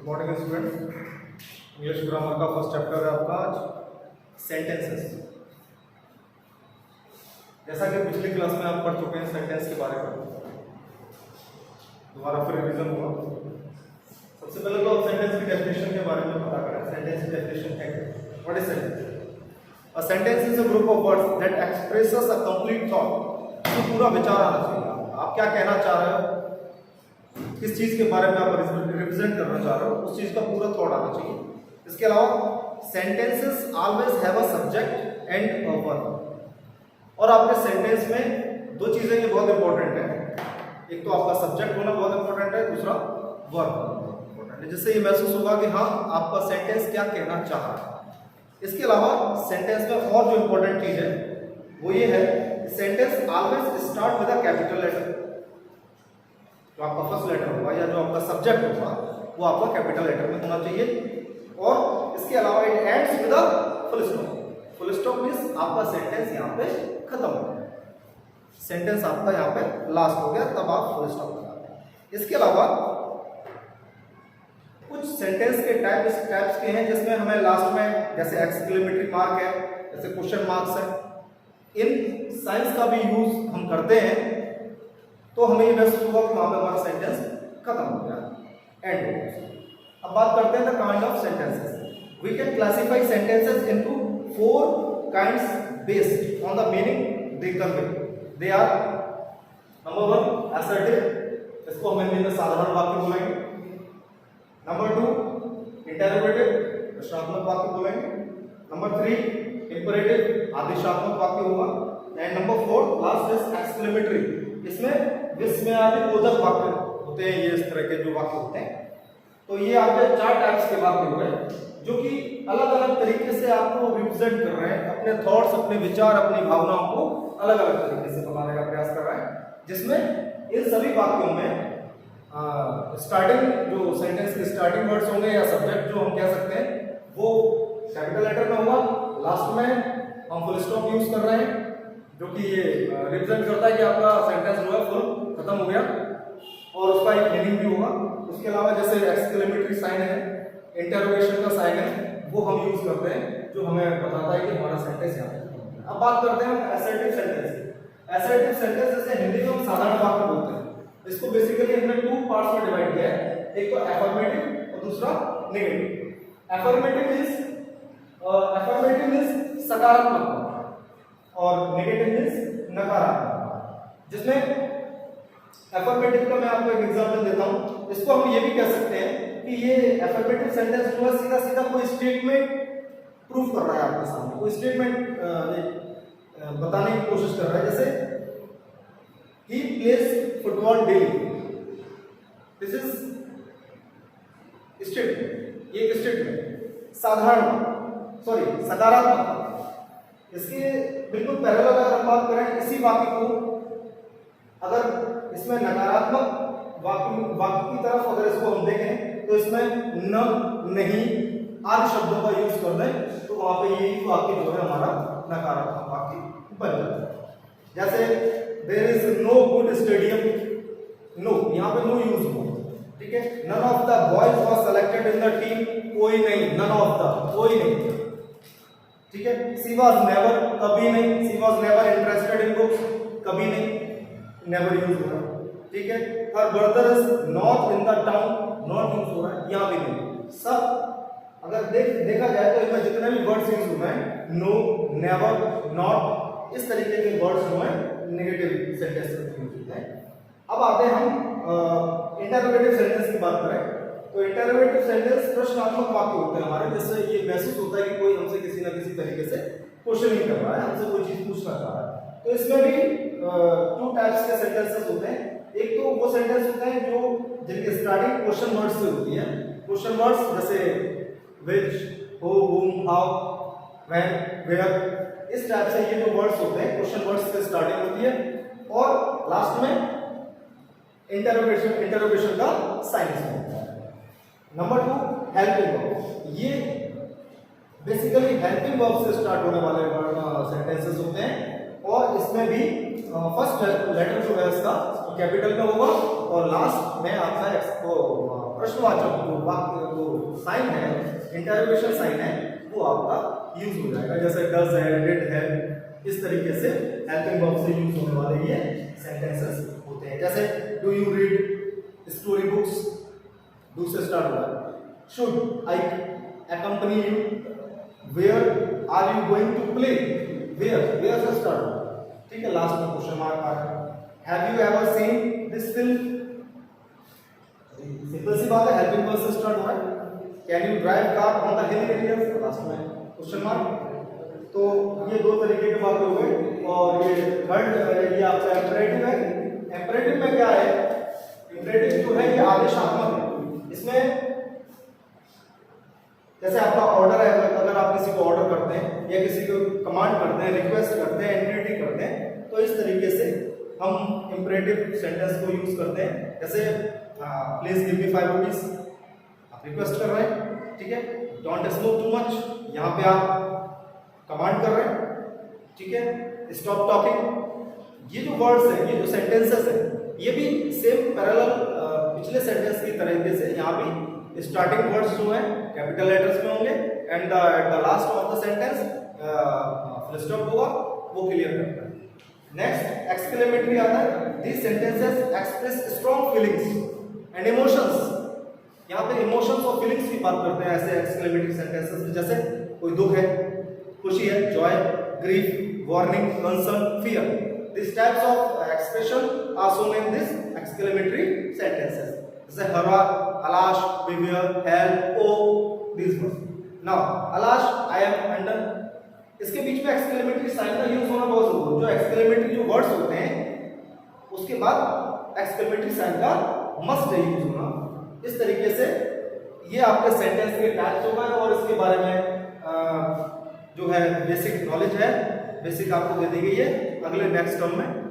Good morning students. English grammar का first chapter है आपका आज सेंटेंसेस। जैसा कि पिछली क्लास में आप पढ़ चुके हैं सेंटेंस के बारे में, दोबारा फिर रिवीजन होगा। सबसे पहले तो सेंटेंस की डेफिनेशन के बारे में पता करें। सेंटेंस की डेफिनेशन है what is sentence? A sentence is a group of words that expresses a complete thought. तो पूरा विचार आना चाहिए। आप क्या कहना चाह रहे हो, किस चीज के बारे में आप रिप्रेजेंट करना चाह रहे हो, उस चीज का पूरा थॉट आना चाहिए। इसके अलावा sentences always have a subject and a verb. और आपके सेंटेंस में दो चीजें ये बहुत इंपॉर्टेंट है। एक तो आपका सब्जेक्ट होना बहुत इंपॉर्टेंट है, दूसरा वर्ब होना इंपॉर्टेंट है, जिससे ये महसूस होगा कि हाँ आपका सेंटेंस क्या कहना चाह रहा है। इसके अलावा सेंटेंस में और जो इंपॉर्टेंट चीज है वो ये है, sentence always start with a capital letter. जो आपका फर्स्ट लेटर होगा या जो आपका सब्जेक्ट होगा वो आपका कैपिटल लेटर में होना चाहिए। और इसके अलावा it ends with a full stop. Full stop means आपका सेंटेंस यहाँ पे खत्म हो गया, सेंटेंस आपका यहाँ पे लास्ट हो गया, तब आप फुल स्टॉप लगाते हैं। इसके अलावा कुछ सेंटेंस के टाइप्स के हैं जिसमें हमें लास्ट में जैसे एक्सक्लेमेटरी मार्क है, जैसे क्वेश्चन मार्क्स है, इन साइंस का भी यूज हम करते हैं, तो हमें ये महसूस होगा कि वहां पे हमारा सेंटेंस खत्म हो गया, एंड हो गया। अब बात करते हैं the kind of sentences. We can classify sentences into 4 kinds based on the meaning they convey. They are number 1 assertive, इसको हम हिंदी में साधारण वाक्य बोलेंगे। नंबर 2 इंटरोगेटिव, प्रश्नात्मक वाक्य बोलेंगे। नंबर 3 इंपरेटिव, आदेशात्मक वाक्य होगा। And number 4 last is exclamatory, इसमें विस्मयादिबोधक वाक्य होते हैं। ये इस तरह के जो वाक्य होते हैं, तो ये आपके 4 टाइप्स के वाक्य हुए जो कि अलग अलग तरीके से आपको रिप्रेजेंट कर रहे हैं, अपने थॉट्स, अपने विचार, अपनी भावनाओं को अलग अलग तरीके से बताने का प्रयास कर रहे हैं। जिसमें इन सभी वाक्यों में स्टार्टिंग जो सेंटेंस के स्टार्टिंग वर्ड्स होंगे या सब्जेक्ट जो हम कह सकते हैं वो कैपिटल लेटर में होगा। लास्ट में हम फुल स्टॉप यूज कर रहे हैं जो कि ये रिप्रेजेंट करता है कि आपका सेंटेंस जो है फुल खत्म हो गया, और उसका एक मीनिंग भी होगा। उसके अलावा जैसे एक्सक्लेमेटरी साइन है, इंटरोगेशन का साइन है, वो हम यूज करते हैं जो हमें बताता है कि हमारा सेंटेंस यहाँ पे। अब बात करते हैं असर्टिव सेंटेंस की। असर्टिव सेंटेंस जैसे हिंदी में हम साधारण वाक्य बोलते हैं, इसको बेसिकली हमने 2 पार्ट्स में डिवाइड किया है। एक तो अफर्मेटिव और दूसरा नेगेटिव। अफर्मेटिव मींस सकारात्मक और नेगेटिव मींस नकारात्मक। जिसमें अफर्मेटिव का मैं आपको एक एग्जांपल देता हूं। इसको हम ये भी कह सकते हैं कि ये अफर्मेटिव सेंटेंस जो है सीधा सीधा कोई स्टेटमेंट प्रूफ कर रहा है आपके सामने, कोई स्टेटमेंट बताने की कोशिश कर रहा है। जैसे he plays football daily, this is statement, ये एक स्टेटमेंट सकारात्मक। इसके बिल्कुल पैरेलल अगर हम बात करें इसी वाक्य को, अगर इसमें नकारात्मक वाक्य की तरफ अगर इसको हम देखें तो इसमें न, नहीं आदि शब्दों का यूज कर दें तो वहां पे यही वाक्य जो है हमारा नकारात्मक वाक्य बन जाता है। जैसे there is no good stadium, no यहाँ पे नो यूज हुआ, ठीक है। None of the boys was selected in the team, कोई नहीं, नन ऑफ द, कोई नहीं, ठीक है। शी वाज नेवर, कभी नहीं, she was never interested in books, कभी नहीं, नेवर यूज हो रहा है, ठीक है। Her brother is not in the town, not use हो रहा है, यहां भी नहीं। सब अगर देखा जाए तो इसमें जितने भी वर्ड्स यूज हुए हैं, नो, नेवर, नॉट, इस तरीके के वर्ड्स जो हैं नेगेटिव सेंटेंस में यूज होते हैं। अब आते हैं हम इंटरोगेटिव सेंटेंस की बात करें तो इंटरोगेटिव सेंटेंस प्रश्नात्मक वाक्य होते हैं हमारे, जिससे ये महसूस होता है कि कोई हमसे किसी ना किसी तरीके से क्वेश्चन ही कर रहा है, हमसे कोई चीज पूछना चाह रहा है। तो इसमें भी 2 टाइप्स के सेंटेंसेस होते हैं। एक तो वो सेंटेंस होते हैं जो जिनकी स्टार्टिंग क्वेश्चन वर्ड से होती है। क्वेश्चन वर्ड्स जैसे which, who, whom, how, when, where, इस टाइप से ये जो वर्ड्स होते हैं क्वेश्चन वर्ड्स से स्टार्टिंग होती है, और लास्ट में इंटरोगेशन का साइन होता है। नंबर 2 हेल्पिंग वर्ब, ये बेसिकली हेल्पिंग वर्ब से स्टार्ट होने वाले सेंटेंसेस होते हैं, और इसमें भी फर्स्ट लेटर जो है इसका कैपिटल में होगा और लास्ट में आपका प्रश्न प्रश्नवाचक जो साइन है, इंटरोगेशन साइन है, वो आपका यूज हो जाएगा। जैसे डज है, डिड है, इस तरीके से हेल्पिंग वर्ब से यूज होने वाले ये सेंटेंसेस होते हैं। जैसे do you read story books, do से स्टार्ट हो रहा है। Should I accompany you, where are you going to play, where से स्टार्ट हो रहा है, ठीक है। लास्ट में क्वेश्चन मार्क आ रहा है। Have you ever seen this film, simple सी बात है, हेल्पिंग वर्ब से स्टार्ट हो रहा है। Can you drive car on the hill areas, last में क्वेश्चन मार्क। तो ये दो तरीके की बातें हो गई। और ये थर्ड ये आपका इंपरेटिव है। इंपरेटिव में क्या है, इंपरेटिव जो है ये आदेशात्मक है। इसमें जैसे आपका ऑर्डर है, अगर आप किसी को ऑर्डर करते हैं या किसी को कमांड करते हैं, रिक्वेस्ट करते हैं, एंटिटी करते हैं, तो इस तरीके से हम इंपरेटिव सेंटेंस को यूज करते हैं। जैसे प्लीज गिव मी 5 रुपीज, आप रिक्वेस्ट कर रहे हैं, ठीक है। डोंट स्मोक टू मच, यहाँ पे आप कमांड कर रहे हैं, ठीक है। स्टॉप टॉकिंग, ये जो वर्ड्स हैं, ये जो सेंटेंसेस है, ये भी सेम पैरेलल पिछले सेंटेंस की तरीके से यहाँ भी स्टार्टिंग वर्ड्स जो है कैपिटल लेटर्स में होंगे and at the last of the sentence full stop होगा, वो क्लियर करता है। नेक्स्ट एक्सक्लेमेटरी आता है। These sentences express strong feelings and emotions. यहाँ पे इमोशंस और फीलिंग्स की बात करते हैं ऐसे एक्सक्लेमेटरी सेंटेंसेस में। जैसे कोई दुख है, खुशी है, joy, grief, warning, concern, fear, this types of expression are shown in this exclamatory sentences. जैसे hurrah, अलाश, beware, help, oh, these words। Now, अलाश, I am under, इसके बीच में एक्सक्लेमेटरी साइन का यूज होना बहुत जरूरी है। जो एक्सक्लेमेटरी जो वर्ड्स होते हैं उसके बाद एक्सक्लेमेटरी साइन का मस्ट यूज होना। इस तरीके से ये आपके सेंटेंस के टाइप्स हो गए और इसके बारे में जो है बेसिक नॉलेज है, बेसिक आपको दे दी गई है। अगले नेक्स्ट टर्म में